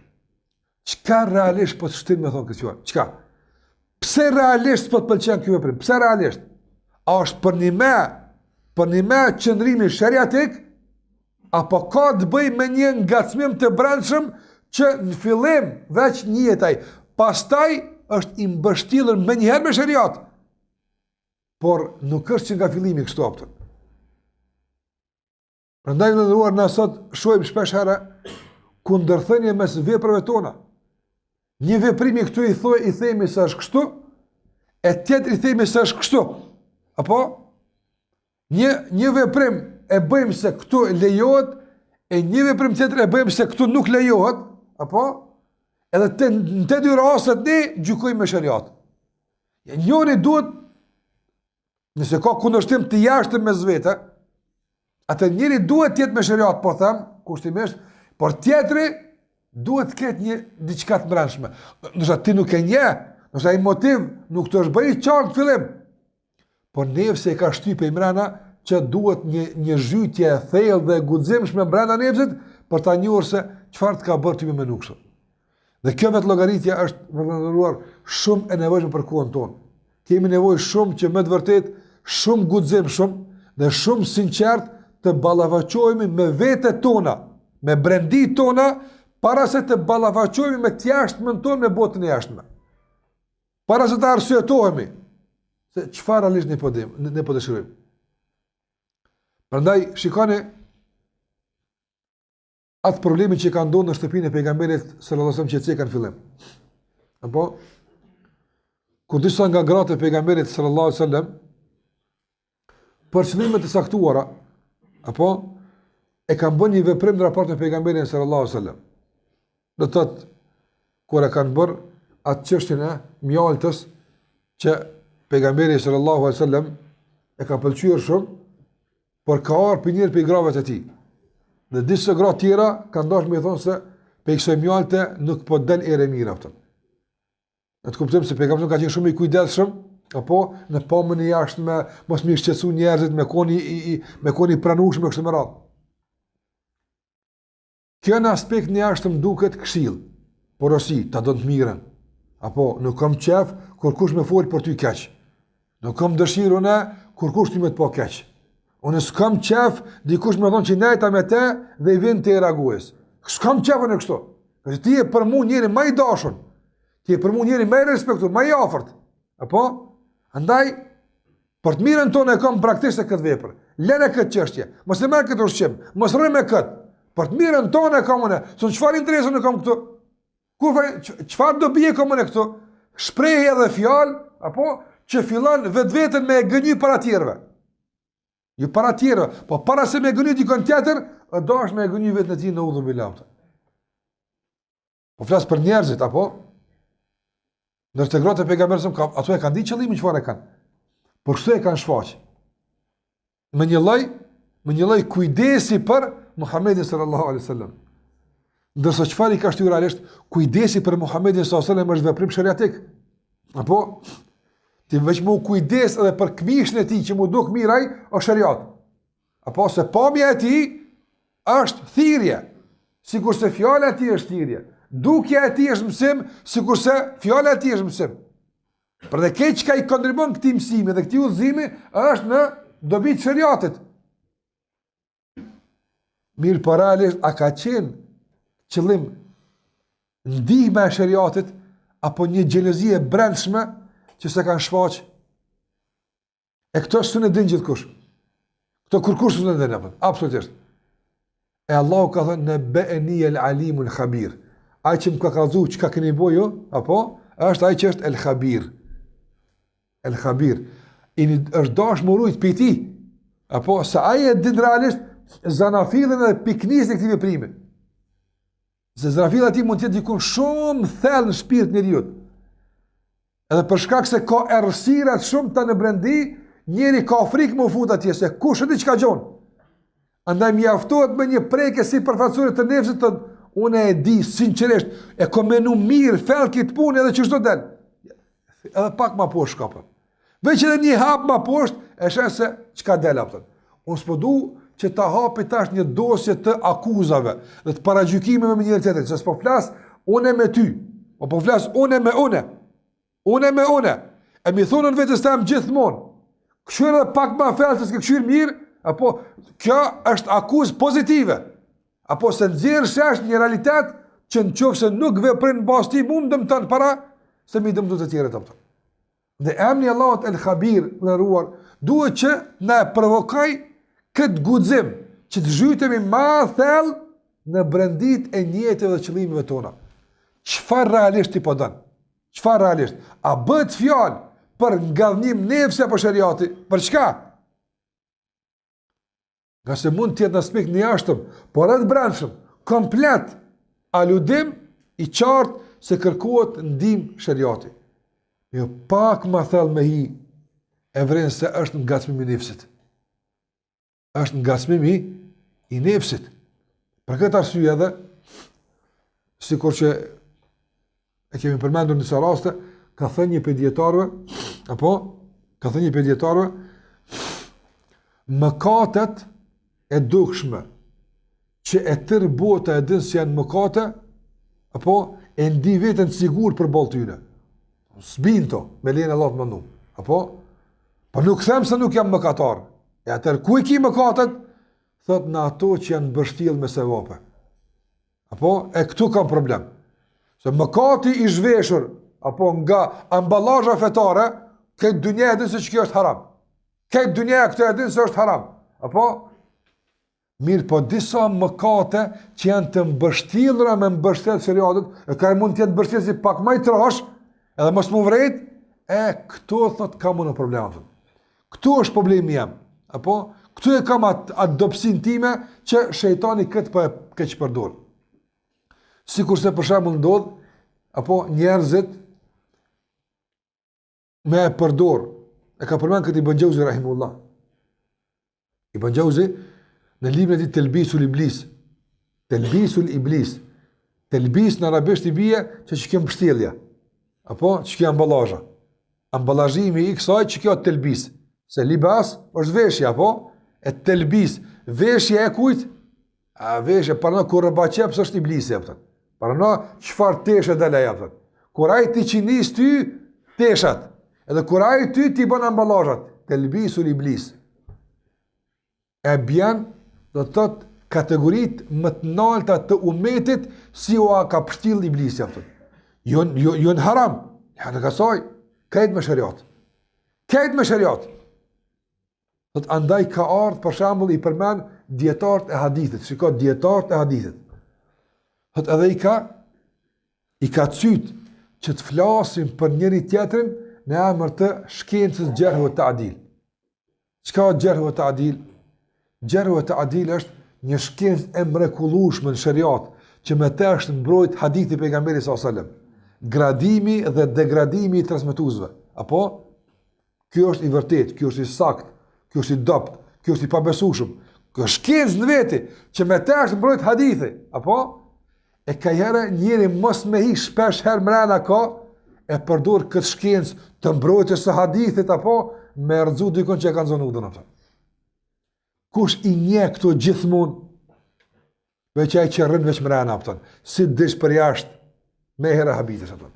Çka realisht po të shtim me thonë këtë? Çka? Pse realisht po të pëlqen ky veprim? Pse realisht? A është për një me qëndrimi shariatik, apo ka të bëj me një ngacmim të brendshëm që në fillim veç njetaj, pastaj është i mbështillur me njëherë me shariat, por nuk është që nga fillimi kështu apëtën. Prandaj në ndëruar në sot shohim shpesh herë kundërthënie mes veprave tona. Një veprimi këtu i themi se është kështu, e tjetër i themi se është kështu. Apo një veprim e bëjmë se këtu lejohet, e një veprim tjetër e bëjmë se këtu nuk lejohet, apo edhe në të dy rastet ne gjykojmë me shariat. Njëri duhet, nëse ka kundërshtim të jashtëm mes vete, atë njëri duhet të jetë me shariat, po them, kushtimisht, por tjetri duhet të ketë një diçka të brendshme. Nëse ti nuk e njeh, nëse ai motiv nuk të është bërë qartë në fillim, por nefsi e ka shtypë mbrana që duhet një zhytje e thellë dhe guximshme brenda nefsit për ta njohur se çfarë të ka bërë ti me menukshëm. Dhe kjo vetë llogaritja është vërtetuar shumë e nevojshme për kohën tonë. Kemi nevojë shumë që me të vërtet shumë guximshëm dhe shumë sinqert të ballafaqohemi me vetët tona, me brendit tona, para se të ballafaqohemi me të jashtëmën tonë me botën e jashtme. Para se të arsyetohemi se çfarë realisht ne po dëshirojmë. Prandaj shikoni atë problemi që ka ndodhur në shtëpinë e pejgamberit sallallahu alajhi wasallam që cekën fillim. Apo kur disa nga gratë e pejgamberit sallallahu alajhi wasallam për qëllime të saktuara, apo e kanë bërë një veprim në raport me pejgamberin sallallahu alajhi wasallam. Do të thotë kur e kanë bërë atë çështjen e mjaltës që pejgamberi sallallahu alajhi wasallam e ka pëlqyer shumë, por ka ardhur për njëri prej grave të tij. Dhe disa gra tjera kanë dashur me thonë se pe kësaj mjalte nuk po del erë mirë aftën. Ne të kuptojmë se pejgamberi ka qenë shumë i kujdesshëm, apo në pamjen e jashtme, mos më shqetësu njerëzit me koni pranueshëm kështu me radhë. Kjo në aspekt në jashtëm duket këshill, porosi, ta do të mirën. Apo nuk kam qef kur kush më fol për ty keq. Nuk kam dëshirë unë kur kush ti më të po keq. Unë s'kam qef dikush më thonë që nejta me te dhe i vin të i reagues. S'kam qefën e kështu. Këse ti e për mu njëri ma i dashun. Ti e për mu njëri ma i respektu, ma i afërt. Apo? Andaj, për të mirën tonë e kam praktisht e këtë vepër. Lene këtë qështje. Mos e merë këtë ushqim. Mos rrë me këtë. Për të mirën tonë e kam une. Së në qëfar interesën e kam këtu? Qëfar do bje kam une këtu? Shprejhe dhe fjalë, apo? Që fillan vetë me e gënjy para tjerve. Jo para tjerve, po para se me gënjy dikon tjetër, e dash me e gënjy vetë në ti në udhën bilaftë. Po flasë për njerëzit, apo? Nërë të gratë e pejgamberit, ato e kanë di qëllimi çfarë e kanë. Por kështu e kanë shfaqë. Me një lloj kujdesi për Muhammedin sallallahu alaihi wasallam. Ndërsa çfarë i ka shtyr realisht, kujdesi për Muhammedin sallallahu alaihi wasallam është veprim shariatik. Apo ti veç më kujdes edhe për këmishën e tij që mu duk miraj, o shariat. Apo se pamja e tij është thirrje. Sikur se fjala e tij është thirrje. Dukja e tij është mësim, sikurse fjala e tij është mësim. Për dhe keq që ka i kontribon këtij mësimi dhe këtij udhëzimi është në dobi të shariatit. Mirë po realisht, a ka qenë qëllim ndihma e shariatit apo një xhelozi e brendshme që se kanë shfaq? E këto s'u din gjithkush. Këto kurkush s'u din apo? Absolutisht. E Allahu ka thënë në be'ni el-alimul khabir. Ai që më ka kallëzuar çka keni bëju, apo është ai që është el-khabir. El-khabir. Është dash më rujt për ti. Apo se ai e din realisht zanafillën dhe piknisën e këtij veprimi. Se zanafilla ti mund të jetë dikun shumë thellë në shpirt njeriu. Edhe për shkak se ka errësira shumë të në brendi, njeri ka frikë më fut atje se kush e di çka gjon. Andaj mjaftohet me një prekje si përfaqësore të nefsit të unë e di sinqerisht e kam menu mirë fell këtë punë edhe ç'është del. Edhe pak më poshtë shkapa. Veç edhe një hap më poshtë e sheh se çka del atë. Unë s'po du që ta hapi tash një dosje të akuzave dhe të paragjykimeve me njëri tjetrin, se s'po flas unë me ty, po flas unë me unë. Unë me unë. E mi thonën vetes tam gjithmonë. Këshyr edhe pak më fell se s'ke këshyr mirë, apo kjo është akuzë pozitive. Apo se nxjerrë shesh një realitet që nëse nuk veprin mbas ti mund dëmton para se mi dëmton të tjerët ato. Dhe emri Allahut El-Khabir ndëruar duhet që na provokoj këtë guxim që të zhytemi më thellë në brendit e njëjtave dhe qëllimeve tona. Çfarë realisht ti po don? Çfarë realisht? A bëhet fjalë për ngallënim nefsi apo shariati? Për çka? Nga se mund tjetë në aspekt një jashtëm, por edhe brendshëm, komplet aludim i qartë se kërkohet ndihmë shariati. Jo pak më thellë me hi e vrenë se është ngacmimi i nefsit. Është ngacmimi i nefsit. Për këtë arsye edhe, sikur që e kemi përmendur në disa raste, ka thënë një pediatarëve, mëkatet e dukshme që e tërë bota e din se janë mëkate, apo e ndi veten sigur për ballë tyre. S'binto me lejen e Allahut mëndum. Apo po nuk them se nuk jam mëkatar. E atëherë ku i ki mëkatet? Thot në ato që janë mbështjellë me sevape. Apo e këtu kam problem. Se mëkati i zhveshur apo nga amballazha fetare, këtë dunja e din se kjo është haram. Këtë dunja këtu e din se është haram. Apo mirë, po disa mëkate që janë të mbështjellura me mbështetje shariatit, e ka mund të jetë mbështetje si pak më i trash, edhe mos më vret, e këtu thot kam unë problem. Këtu është problemi jam. Apo këtu e kam atë dobësinë time që shejtani këtë po e keq përdor. Sikurse për shembull ndodh apo njerëzit me përdor. E ka përmend këtë Ibn Jauzi rahimullah. Ibn Jauzi në librin e tij Telbisul Iblis. Telbisul Iblis. Telbis në arabisht i bie që kjo mbështjellja. Apo që kjo amballazha. Amballazhimi i kësaj që kjo telbis. Se libas është veshja, apo e telbis. Veshja e kujt? A veshja para kur rëbaqeps është iblisi, apo. Para çfarë teshe dalë apo. Kur ai ti qinis ty teshat. Edhe kur ai ty ti bën amballazhat. Telbisul Iblis. E bjen do të thotë kategoritë më të larta të umetit si u ka përshtill iblisi atë. Jo në haram, ja në kasoj, krejt me shariat. Krejt me shariat. Thot andaj ka ardhur për shembull i përmend dietarët e hadithit, shikoj dietarët e hadithit. Thot edhe i ka cyt që të flasim për njëri tjetrin në emër të shkencës Gjerh wa Ta'dil. Çka është Gjerh wa Ta'dil? Gjerh wa Ta'dil është një shkencë e mrekullueshme në shariat që me të është mbrojt hadithi i pejgamberit sallallahu alajhi wasallam. Gradimi dhe degradimi i transmetuesve. Apo ky është i vërtet, ky është i sakt, ky është i dopt, ky është i pabesueshëm. Ky është shkencë në veti që me të është mbrojt hadithi. Apo e ka herë njëri mos me hi shpesh herë mrena ka e përdor këtë shkencë të mbrojtjes së hadithit apo me rrëzu dikon që e kanë zonë udhën atë. Kush i nje këto gjithmonë? veç ai që rrin veç mrena apëton. Si dish për jashtë, me hera habites apëton.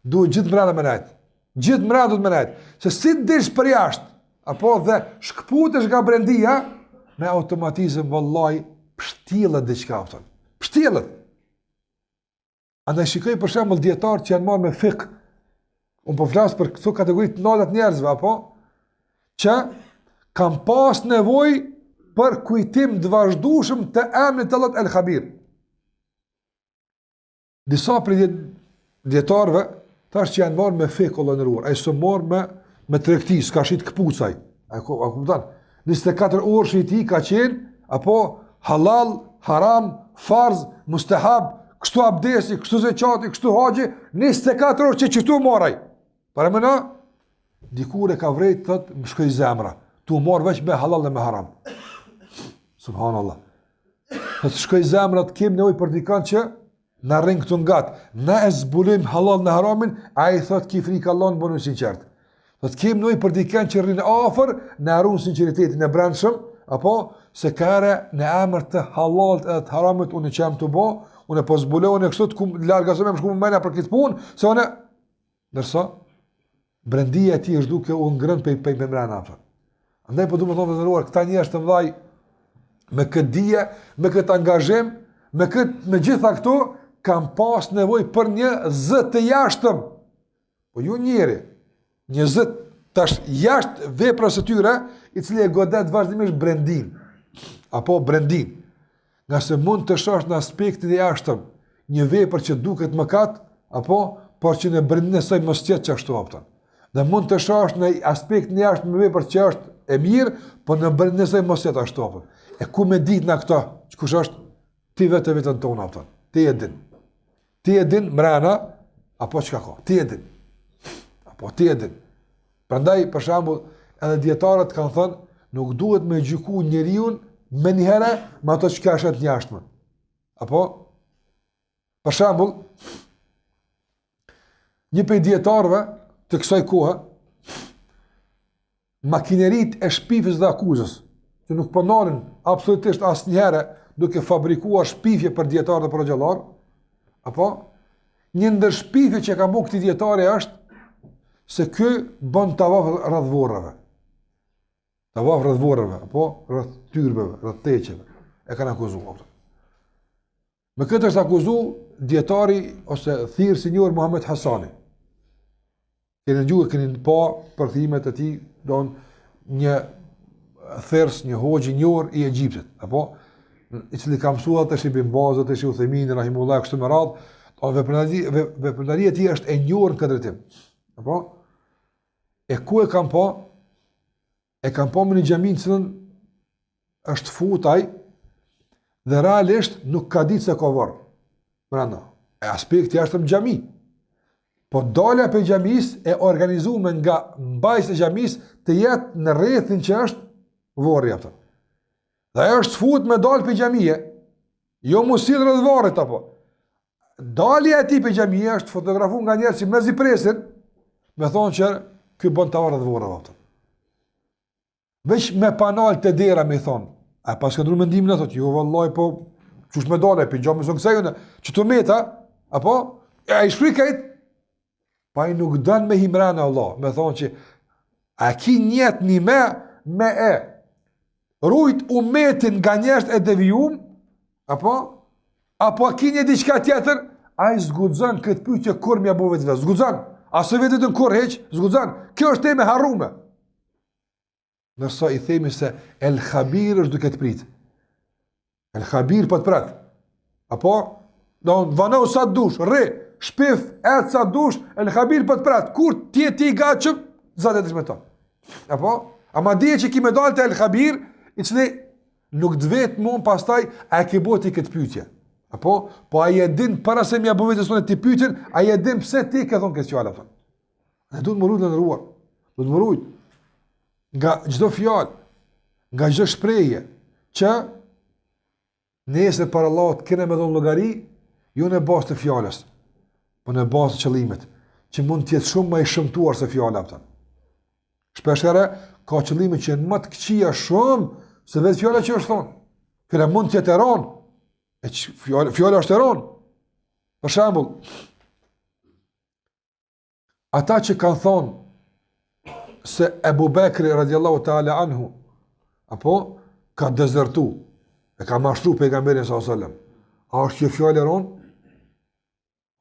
Duhet gjithë mrena me nejtë. Gjithë mrena duhet me nejtë. Se si dish për jashtë, apo dhe shkputesh nga brendia, me automatizëm vëllaj pështjelët diçka apëton. Pështjelët. Andaj shikoj për shembull dietarë që janë marrë me fikë. Unë po flas për këto kategori të nallat njerëzve, apo që kam pas nevojë për kujtim të vazhdueshëm të emrit të Allahut El-Khabir. Disa prej dietarëve tash që janë marrë me fikë Allahu nderuar, ai s'u marrë me tregti, s'ka shit kpucaj. A kupton? 24 orë shiti ka qenë apo halal, haram, farz, mustahab, kështu abdesi, kështu zeqati, kështu haxhi, 24 orë që çtu moraj. Para mëna, dikur e ka vrejt, thot, më shkoj zemra. Tu marr veç me halal dhe me haram. Subhanallah. Thot, shkoj zemra të kem nevojë për dikant që na rrin këtu ngat. Na e zbulojm halal dhe haramin, ai thot ki frikë Allahun bënu sinqert. Thot, kem nevojë për dikant që rrin afër, na ruan sinqeritetin e brendshëm, apo se kare në emër të halalt edhe të haramit unë qem të bo, unë po zbulohen e kështu të larga se me më shku më mena për këtë punë, se unë, nërsa, brendia e ti është duke u ngrënë pe mrena. Andaj po du më thonë të nëruar, këta njerëz të mdhaj, me këtë dije, me këtë angazhim, me gjitha këto, kam pas nevoj për një zë të jashtëm. Po ju njeri, një zë tash jashtë veprës së tyre, i cili e godet vazhdimisht brendin. Apo brendin. Nga se mund të shosh në aspektin e jashtëm, një vepër që duket mëkat, apo por që në brendin e saj mos tjetë që ashtu apëton. Dhe mund të shosh në aspektin e jashtëm një vepër që është e mirë, por në brendin e saj mos tjetë ashtu apëton. E ku me dit në këta, që kush është, ti vetë e vetën tonë apëton. Ti e din. Ti e din mrena, apo që ka ka. Ti e din. Apo ti e din. Prandaj, për shembull, edhe dietarët kanë thënë, nuk duhet me gjyku njeriun me njëherë me ato që ka shet njashtëmën. Apo, për shembull, një prej dietarëve të kësaj kohe, makinerit e shpifjes dhe akuzës, që nuk përnarin absolutisht asë njëherë duke fabrikuar shpifje për dietarë dhe për xhallar, apo, një ndër shpifje që ka bu këti dietarë është se kë bën tavaf rreth vorrave. Tavaf rreth vorrave, apo rreth tyrbeve, rreth teqeve. E kanë akuzuar. Me këtë është akuzuar dietari ose thirr sinjor Muhammed Hasani. Keni dëgjuar, keni pa përkthimet e tij, don një thers, një hoxhi i njohur i Egjiptit, apo i cili ka mësuar tash Ibn Bazat, tash Uthaymin rahimullah kështu me radhë, veprimtaria e tij është e njohur në këtë drejtim. Apo e ku e kam pa? E kam pa me një xhamin cilën është futaj dhe realisht nuk ka ditë se ka varr. Brenda. E aspekti është në xhami. Po dalja për xhamis e organizuar nga mbajtës e xhamis të jetë në rrethin që është varri atë. Dhe ajo është fut me dalë për xhamie. Jo mos sill rreth varrit apo. Dalja e tij për xhamie është fotografuar nga njerëz që mezi presin, me thonë që ky bën tavarë dhe vorrave atë. Veç me panal të dera me thonë, a pas ka ndru mendimin e thotë, jo vallaj po, qush me dole, për gjamë mësën kësajune, që të meta, apo, e i shkrikajt, pa i nuk dënë me himrana Allah, me thonë që, a ki njetë një me e, rujt umetin nga njerët e devijum, apo a ki një diqka tjetër, a i zgudzan këtë pyetje kur mja bove të vetë, zgudzan, a së vetit në kur heq, zgudzan, kjo është teme harrume. Nërsa i themi se El Khabir është duke të prit. El Khabir për të prat. Apo, vanohu sa të dush, rri, shpif, etë sa të dush, El Khabir për të prat. Kur ti i gatshëm, zatë e të shmeton. Apo, ama dije që ki me dalë të El Khabir, i cili nuk të vetë mund pastaj, a ke boti këtë pyetje. Apo, po a i edin, para se mi a bëvejtë sonë të pyetjen, a i edin pse ti ke thonë këtë fjallë. Ne du të më rujtë në nëruar. Du të më rujtë. Nga gjdo fjallë, nga gjdo shpreje, që nesër për Allah të kene me dhonë logari, jo në bazë të fjallës, po në bazë të qëllimit, që mund tjetë shumë ma i shëmtuar se fjallë apëtan. Shpeshere, ka qëllimit që në më të këqia shumë, se vetë fjallë që është thonë. Këre mund tjetë eronë, Fjala është eron. Për shembull, ata që kanë thonë se Ebu Bekri radiallahu ta'ala anhu apo ka dezertu e ka mashtru pejgamberin sallallahu alaihi wasallam. A është kjo fjallë eron?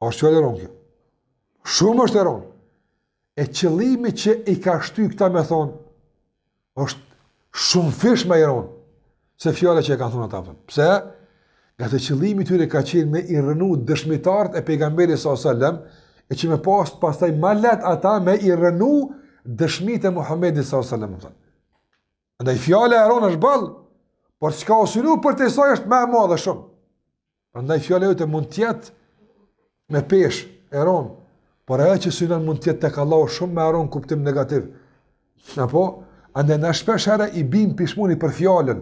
A është fjallë eron kjo? Shumë është eron. E qëllimi që i ka shty këta me thonë është shumë fish me eron se fjallë që e kanë thonë ata. Pse? Nga të qëllimi tyre ka qenë me i rënu dëshmitarët e pejgamberit sallallahu alaihi wasallam e që me pastaj ma let ata me i rënu dëshmit e Muhammedit sallallahu alaihi wasallam. Andaj fjala e eron është ball, por çka o synu për të saj është më e madhe shumë. Andaj fjala jote mund të jetë me pesh eron, por ajo që synon mund të jetë tek Allahu shumë më eron kuptim negativ. Apo andaj na shpesh herë i bim pishmuni për fjalën.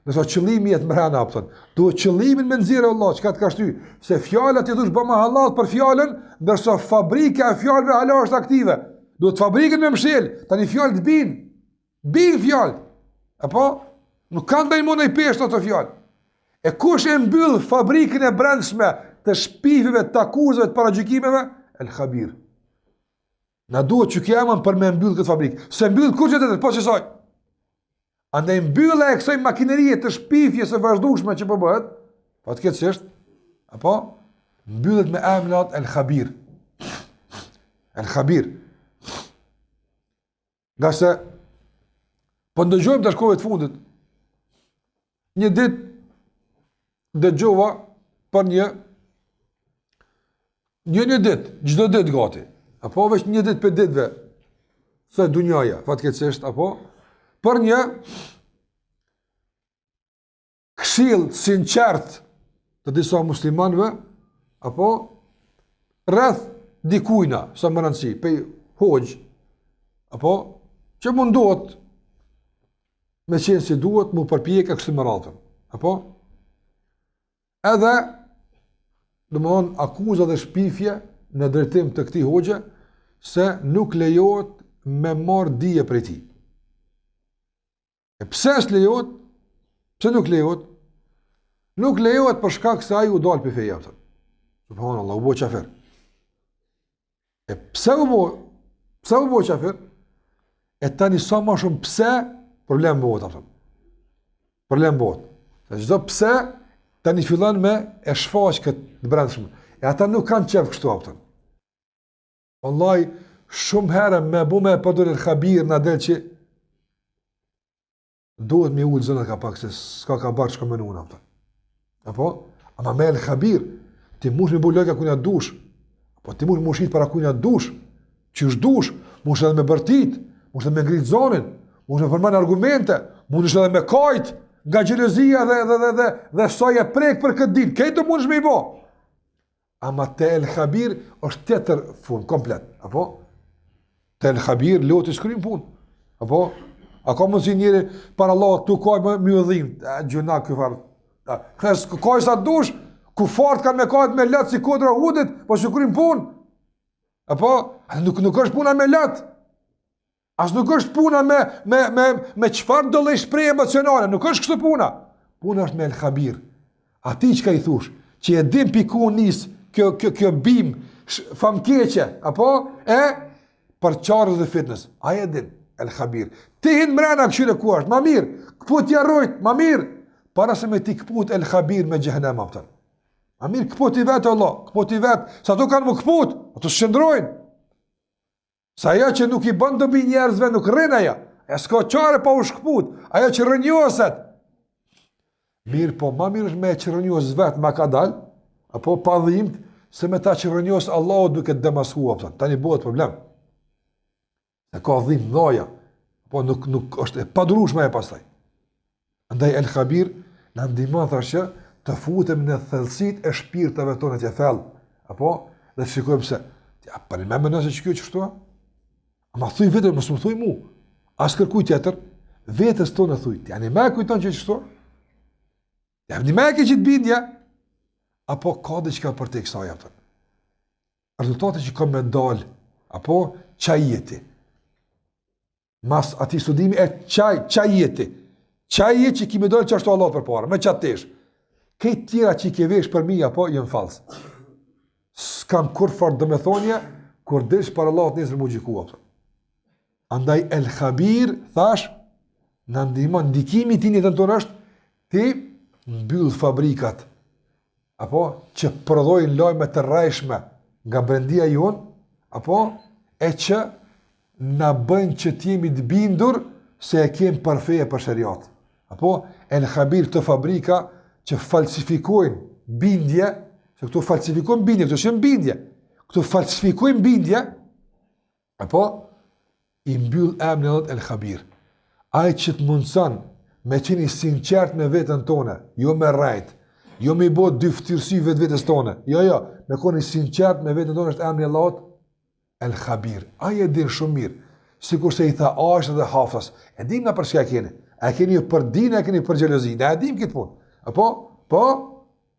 Nëse qëllimi jetë mbrana apëton, duhet qëllimin me nxjerrë Allah, çka të ka shty, se fjalët i dush bëma halal për fjalën, ndërsa fabrika e fjalëve hala është aktive. Duhet fabrikën me mshël, tani fjalët bin fjalët. Apo nuk kanë ndaj mund ai peshë ato fjalë. E kush e mbyll fabrikën e brendshme të shpifjeve, të akuzave, të paragjykimeve? El Khabir. Na duhet që kiamën për me mbyll këtë fabrikë. Se mbyll kurçet e po çesoj. Andaj mbylla e kësaj makinerie të shpifjes së vazhdueshme që po bëhet, fatkeqësisht, apo mbyllet me emrin El Khabir. El Khabir. Gjasë po ndëgjojmë të shkove të fundit. Një ditë dëgjova për një ditë, çdo ditë gati. Apo veç një ditë për ditëve. Se dunjaja, fatkeqësisht, apo për një këshill sinqert të disa muslimanëve, apo rreth dikujna, sa më rëndësi, pe hoxh, apo që mundohet me qenë si duhet, mu përpjek e kështu më radhën. Apo edhe domthon akuza dhe shpifje në drejtim të këtij hoxhe se nuk lejohet me marr dije prej tij. E pse s'lejohet? Pse nuk lejohet? Nuk lejohet për shkak se ai u dal për feja. Subhanallahu, u bë çafer. E pse u bë çafer? E tani sa më shumë pse problem bëhet atë. Problem bëhet. Se çdo pse tani fillon me e shfaq këtë brendshëm. E ata nuk kanë çef kështu atë. Wallahi shumë herë me bume përdor El Khabir na del që duhet me ullë zënët ka pak se s'ka ka barë që ka menu në aftën. Apo? Ama me El Khabir, ti mush me bu lojka kujna dush, apo ti mush me ushit para kujna dush, që është dush, mush edhe me bërtit, mush edhe me ngritë zonin, mush me përmanë argumente, mush edhe me kajt, nga gjelozia dhe saj e prek për këtë din, kejtë mush me i bo. Ama te El Khabir është tjetër fund, komplet. Apo? Te El Khabir, leo të shkrim pun. Apo? A ka mundësi njëri para Allah tu kaj me u dhim, gjuna kjo farë. Kaj sa dush, ku fart kanë me kajt me letë si kodra hudit, po shukrim pun. Apo? Nuk është puna me letë. As nuk është puna me qëfar do le shprej emocionale, nuk është kështu puna. Puna është me El Khabir. A ti që ka i thush, që e dim piku njës, kjo bim, famkeqe, apo? Për qarës dhe fitness. Aja din. El Khabir. Ti hinë mrena këshire ku është, ma mirë, këput jarrojt, ma mirë, para se me ti këput El Khabir me gjehnem apëtën. Ma mirë, këput i vetë Allah, këput i vetë, sa tu kanë më këput, ato së shëndrojnë. Sa aja që nuk i bënd dobi njerëzve, nuk rrinë aja, e s'ka qare pa u shkëput, aja që rënjoset. Mirë, po ma mirë është me që rënjos vetë ma ka dalë, apo pa dhimt, se me ta që rënjos Allah duke të demasku apëtën. Tani bëhet problem. E ka dhim dhoja, po nuk është e padurueshme e pastaj. Andaj El Khabir na ndihmon thashë të futem në thellësitë e shpirtave tonë të thellë, apo dhe shikojmë se ja për më nëse ç'kjo ç'shto. Ama thuj vetëm mos më thuj mua. As kërkuj tjetër, vetes tonë thuj. Janë më kujton që ç'shto. Janë më që të bindja apo ka diçka për të kësaj atë. Rezultati që kam me dal apo çajeti. Mas ati studimi e qaj jeti. Qaj jeti që kime dojnë që ashtu Allah për para, me qatë tesh. Këtë tjera që i ke vesh për mi, apo, jënë falsë. S'kam kur farë dëmethonja, kur dish për Allah të nesër mu gjikua. Andaj el khabir, thash, në ndihmon, ndikimi ti një të në tonë është, ti mbyll fabrikat, apo, që prodhojnë lajme të rrajshme nga brendia jonë, apo, e që na bëjnë që t'jemi të bindur se e kemë përfeje për shariat. Apo, el khabir të fabrika që falsifikojnë bindje, se këtu falsifikojnë bindje, këtu shenë bindje, këtu falsifikojnë bindje, apo, i mbyll emrin el khabir. Ai që të mundson me qeni sinqert me vetën tone, jo me rrejt, jo me i bo dyftyrsi vetës tone, jo, me koni sinqert me vetën tone është emri Allahut el khabir. Ai e din shumë mirë, sikur se i tha Aishës dhe Hafsës, e dim nga për çka keni, a keni për dinë, a keni për xhelozi, ne e dim këtë punë. Apo,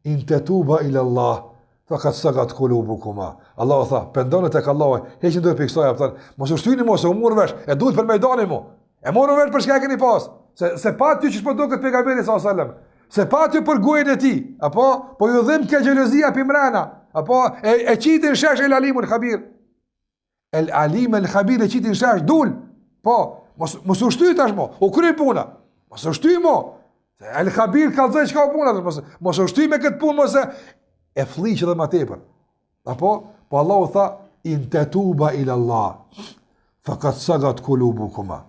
in tatuba ila Allah, faqad sagat qulubukuma. Allahu tha, pendoni tek Allahu, heqni dorë për kësaj, apo, mos u shtyni mos u murr vesh, e duhet për mejdanin mo. E morën vesh për çka keni pas. Se pa ty që s'po duket pejgamberi sallallahu alajhi wasallam. Se pa ty për gojën e tij, apo, po ju dhëm ke xhelozia pimrana, apo e qitin shesh el alimul khabir. El alim el khabir e qitin shesh dul. Po, mos u shty tash mo, u kry puna. Mos u shty mo. El khabir kallzoi çka u puna, mos u shty me kët punë mos e fliq edhe më tepër. Apo, po Allahu tha in tatuba ila Allah faqad sagat qulubukuma.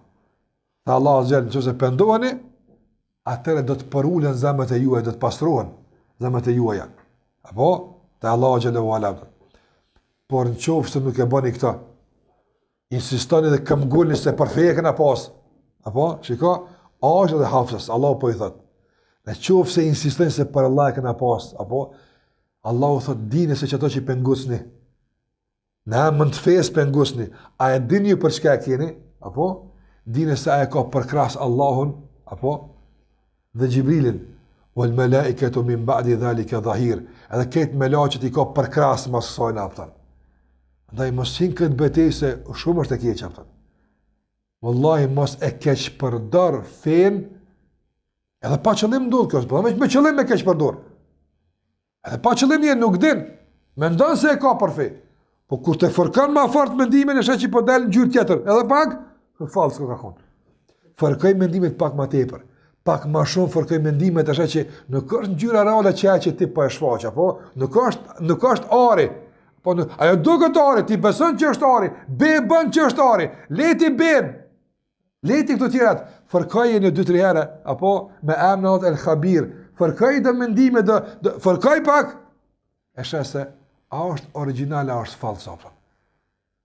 Tha Allah azhjel, nëse pendoheni, atëre do të përulen zemrat e juaja, do të pastrohen zemrat e juaja. Apo, te Allah azhjel u ala. Por në qoftë se nuk e bëni këta, insistoni dhe këmbgulni se për feje këna pas. Apo, shiko, Aishës dhe Hafsës, Allah po i thot. Në qoftë se insistoni se për Allah e këna pas, apo, Allah u thot, dini se që ato që i pengusni, në emën të fesë pengusni, a e dini ju për çka e keni, apo, dini se a e ka përkras Allahun, apo, dhe Gjibrilin, wal malaikatu min ba'di dhalika dhahir, edhe këtë melaqët i ka përkras mas kësajnë apëtan. Ndaj mos hinë këtë betej se shumë është e keq apëtan. Wallahi mos e keq përdor fen, edhe pa qëllim ndodh kjo, po me qëllim me keq përdor. Edhe pa qëllim një nuk din, mendon se e ka për fe. Po kur të fërkon më fort mendimin e sheh që po dal në gjyrë tjetër, edhe pak fals ka qenë. Fërkoj mendimet pak më tepër. Pak më shumë fërkoj mendimet asaj që nuk është ngjyra reale që ti po e shfaq, apo nuk është ari. Po ajo duket ari, ti beson që është ari, bën që është ari, leti bën. Leti këto tjerat, fërkoj një 2-3 herë, apo me emrin el khabir, fërkoj dhe mendime fërkoj pak, e sheh se a është origjinale, a është falsa.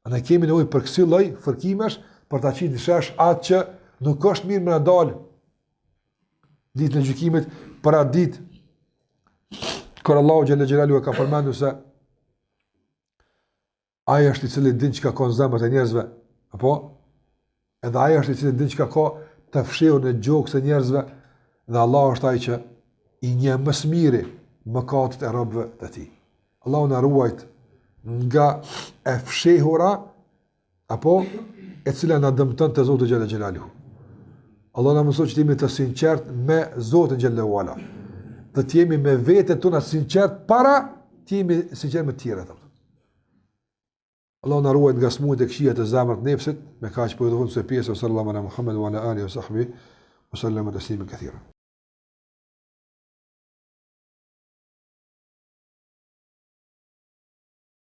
Ne kemi nevojë për kësaj lloj fërkimesh për ta qitë shesh atë që nuk është mirë më na dal ditën e gjykimit, për atë ditë kur Allahu xhalla xhelalu e ka përmendur se ai është i cili din çka ka në zemrat e njerëzve, apo edhe ai është i cili din çka ka të fshehur në gjokës e njerëzve, dhe Allah është ai që i njeh më së miri mëkatet e robëve të tij. Allahu na ruajt nga e fshehura, apo e cila na dëmton te Zoti xhalla xhelalu. Allah na mëson që të jemi të sinqert me Zotin xhallahu ala. Të jemi me veten tona sinqert para të jemi sinqert me të tjerët. Allah na ruajt nga smundjet e këqija të zemrës nefsit, me kaq po i dhon se pjesë sallallahu alaihi wa sallam Muhammed wa ala alihi wa sahbihi wa sallam taslima katira.